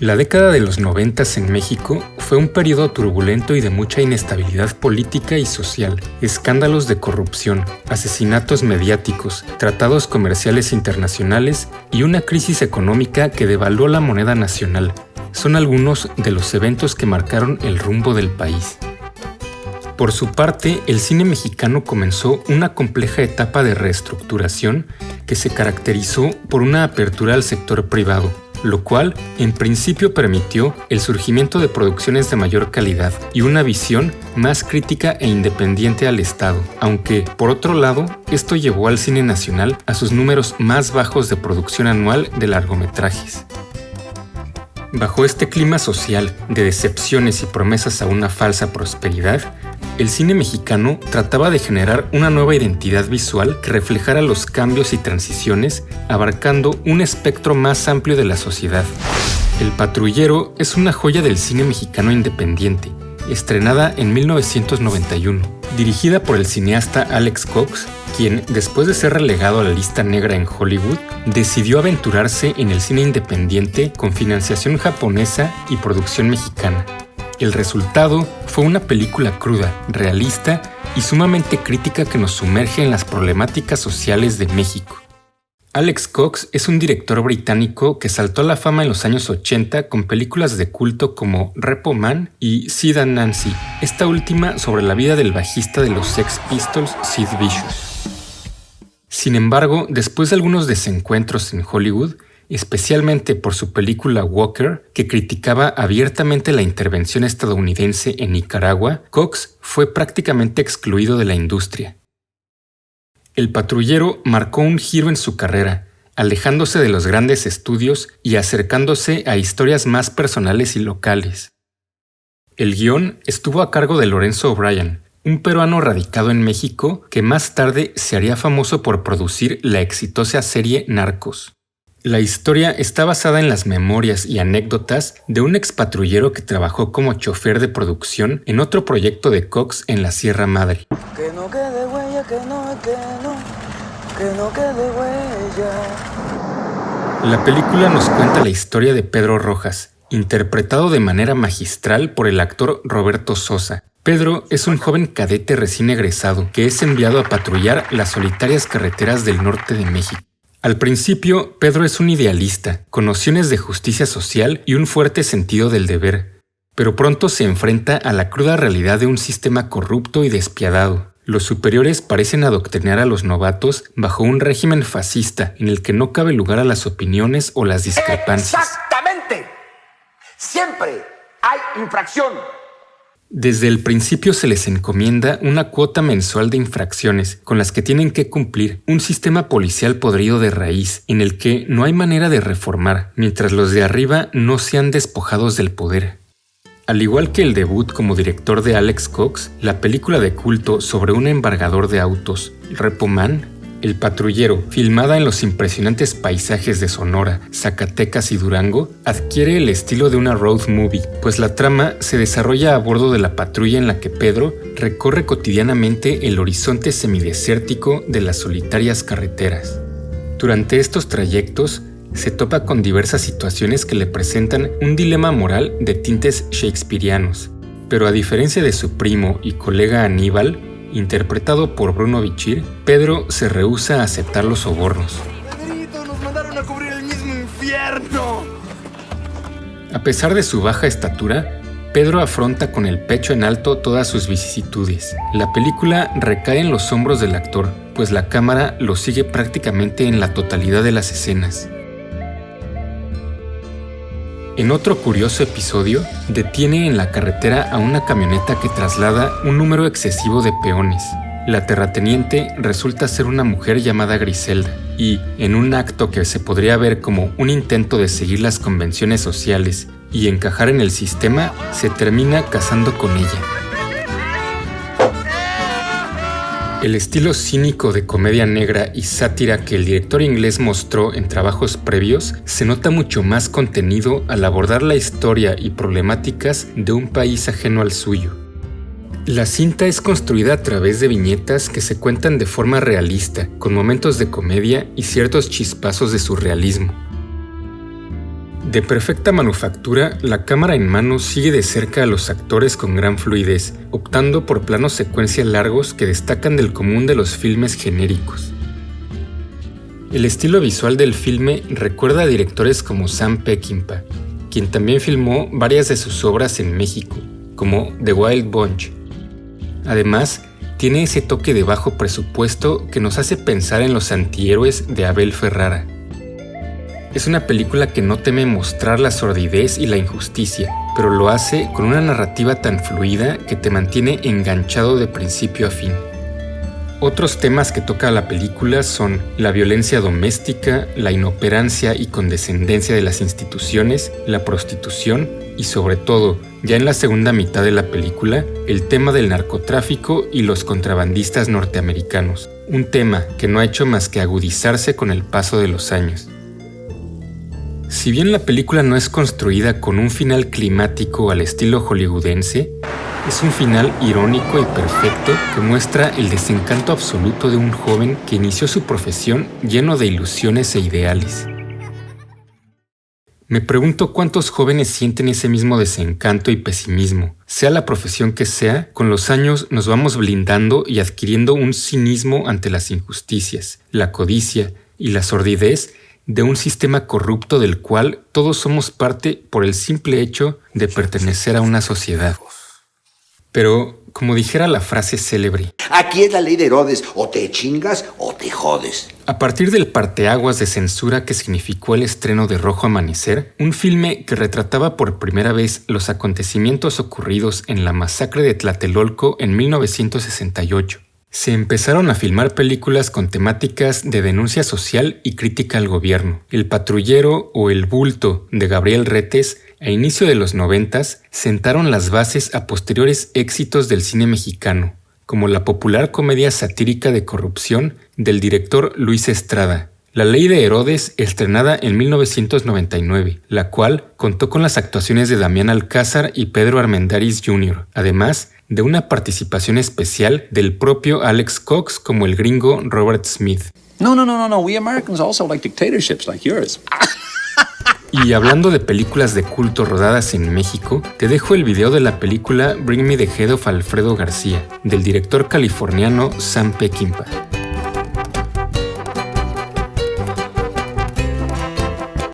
La década de los 90 en México fue un periodo turbulento y de mucha inestabilidad política y social, escándalos de corrupción, asesinatos mediáticos, tratados comerciales internacionales y una crisis económica que devaluó la moneda nacional. Son algunos de los eventos que marcaron el rumbo del país. Por su parte, el cine mexicano comenzó una compleja etapa de reestructuración que se caracterizó por una apertura al sector privado, lo cual en principio permitió el surgimiento de producciones de mayor calidad y una visión más crítica e independiente al Estado, aunque, por otro lado, esto llevó al cine nacional a sus números más bajos de producción anual de largometrajes. Bajo este clima social de decepciones y promesas a una falsa prosperidad, el cine mexicano trataba de generar una nueva identidad visual que reflejara los cambios y transiciones, abarcando un espectro más amplio de la sociedad. El Patrullero es una joya del cine mexicano independiente, estrenada en 1991, dirigida por el cineasta Alex Cox, quien, después de ser relegado a la lista negra en Hollywood, decidió aventurarse en el cine independiente con financiación japonesa y producción mexicana. El resultado fue una película cruda, realista y sumamente crítica que nos sumerge en las problemáticas sociales de México. Alex Cox es un director británico que saltó a la fama en los años 80 con películas de culto como Repo Man y Sid and Nancy, esta última sobre la vida del bajista de los Sex Pistols, Sid Vicious. Sin embargo, después de algunos desencuentros en Hollywood, especialmente por su película Walker, que criticaba abiertamente la intervención estadounidense en Nicaragua, Cox fue prácticamente excluido de la industria. El Patrullero marcó un giro en su carrera, alejándose de los grandes estudios y acercándose a historias más personales y locales. El guión estuvo a cargo de Lorenzo O'Brien, un peruano radicado en México que más tarde se haría famoso por producir la exitosa serie Narcos. La historia está basada en las memorias y anécdotas de un expatrullero que trabajó como chofer de producción en otro proyecto de Cox en la Sierra Madre. Que no quede huella, que no quede huella. La película nos cuenta la historia de Pedro Rojas, interpretado de manera magistral por el actor Roberto Sosa. Pedro es un joven cadete recién egresado que es enviado a patrullar las solitarias carreteras del norte de México. Al principio, Pedro es un idealista, con nociones de justicia social y un fuerte sentido del deber, pero pronto se enfrenta a la cruda realidad de un sistema corrupto y despiadado. Los superiores parecen adoctrinar a los novatos bajo un régimen fascista en el que no cabe lugar a las opiniones o las discrepancias. ¡Exactamente! Siempre hay infracción. Desde el principio se les encomienda una cuota mensual de infracciones con las que tienen que cumplir, un sistema policial podrido de raíz en el que no hay manera de reformar, mientras los de arriba no sean despojados del poder. Al igual que el debut como director de Alex Cox, la película de culto sobre un embargador de autos, Repo Man, El Patrullero, filmada en los impresionantes paisajes de Sonora, Zacatecas y Durango, adquiere el estilo de una road movie, pues la trama se desarrolla a bordo de la patrulla en la que Pedro recorre cotidianamente el horizonte semidesértico de las solitarias carreteras. Durante estos trayectos, se topa con diversas situaciones que le presentan un dilema moral de tintes shakespearianos, pero a diferencia de su primo y colega Aníbal, interpretado por Bruno Bichir, Pedro se rehúsa a aceptar los sobornos. ¡Pedrito, nos mandaron a cubrir el mismo infierno! A pesar de su baja estatura, Pedro afronta con el pecho en alto todas sus vicisitudes. La película recae en los hombros del actor, pues la cámara lo sigue prácticamente en la totalidad de las escenas. En otro curioso episodio, detiene en la carretera a una camioneta que traslada un número excesivo de peones. La terrateniente resulta ser una mujer llamada Griselda y, en un acto que se podría ver como un intento de seguir las convenciones sociales y encajar en el sistema, se termina casando con ella. El estilo cínico de comedia negra y sátira que el director inglés mostró en trabajos previos se nota mucho más contenido al abordar la historia y problemáticas de un país ajeno al suyo. La cinta es construida a través de viñetas que se cuentan de forma realista, con momentos de comedia y ciertos chispazos de surrealismo. De perfecta manufactura, la cámara en mano sigue de cerca a los actores con gran fluidez, optando por planos secuencia largos que destacan del común de los filmes genéricos. El estilo visual del filme recuerda a directores como Sam Peckinpah, quien también filmó varias de sus obras en México, como The Wild Bunch. Además, tiene ese toque de bajo presupuesto que nos hace pensar en los antihéroes de Abel Ferrara. Es una película que no teme mostrar la sordidez y la injusticia, pero lo hace con una narrativa tan fluida que te mantiene enganchado de principio a fin. Otros temas que toca la película son la violencia doméstica, la inoperancia y condescendencia de las instituciones, la prostitución y sobre todo, ya en la segunda mitad de la película, el tema del narcotráfico y los contrabandistas norteamericanos, un tema que no ha hecho más que agudizarse con el paso de los años. Si bien la película no es construida con un final climático al estilo hollywoodense, es un final irónico y perfecto que muestra el desencanto absoluto de un joven que inició su profesión lleno de ilusiones e ideales. Me pregunto cuántos jóvenes sienten ese mismo desencanto y pesimismo. Sea la profesión que sea, con los años nos vamos blindando y adquiriendo un cinismo ante las injusticias, la codicia y la sordidez de un sistema corrupto del cual todos somos parte por el simple hecho de pertenecer a una sociedad. Pero, como dijera la frase célebre, aquí es la ley de Herodes, o te chingas o te jodes. A partir del parteaguas de censura que significó el estreno de Rojo Amanecer, un filme que retrataba por primera vez los acontecimientos ocurridos en la masacre de Tlatelolco en 1968, se empezaron a filmar películas con temáticas de denuncia social y crítica al gobierno. El Patrullero o El Bulto de Gabriel Retes, a inicio de los 90s, sentaron las bases a posteriores éxitos del cine mexicano, como la popular comedia satírica de corrupción del director Luis Estrada, La Ley de Herodes, estrenada en 1999, la cual contó con las actuaciones de Damián Alcázar y Pedro Armendáriz Jr., además de una participación especial del propio Alex Cox como el gringo Robert Smith. No. We Americans also like dictatorships like yours. Y hablando de películas de culto rodadas en México, te dejo el video de la película Bring Me the Head of Alfredo García, del director californiano Sam Peckinpah.